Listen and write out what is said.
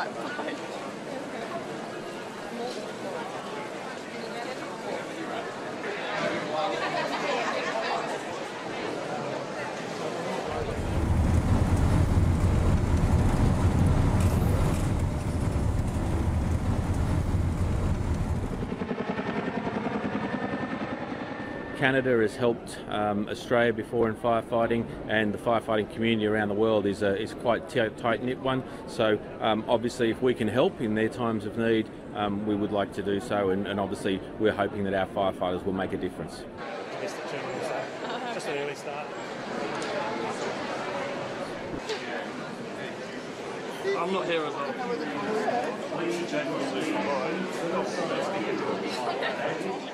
right, fine. Canada has helped Australia before in firefighting, and the firefighting community around the world is quite tight-knit one. So obviously if we can help in their times of need, we would like to do so, and obviously we're hoping that our firefighters will make a difference. Just an early start. I'm not here as well.